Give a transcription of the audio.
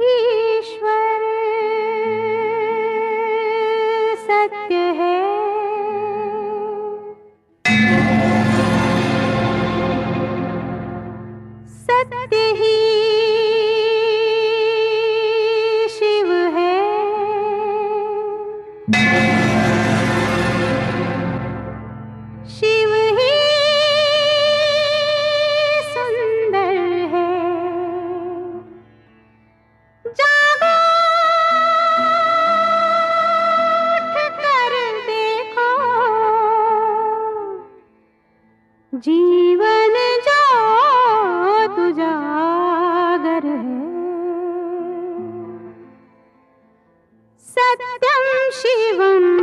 ईश्वर सत्य है, सत्य ही शिव है। शिव ही सुंदर है। जागो, उठ कर देखो, जीवन जो तुजागर है। सत्यम शिवम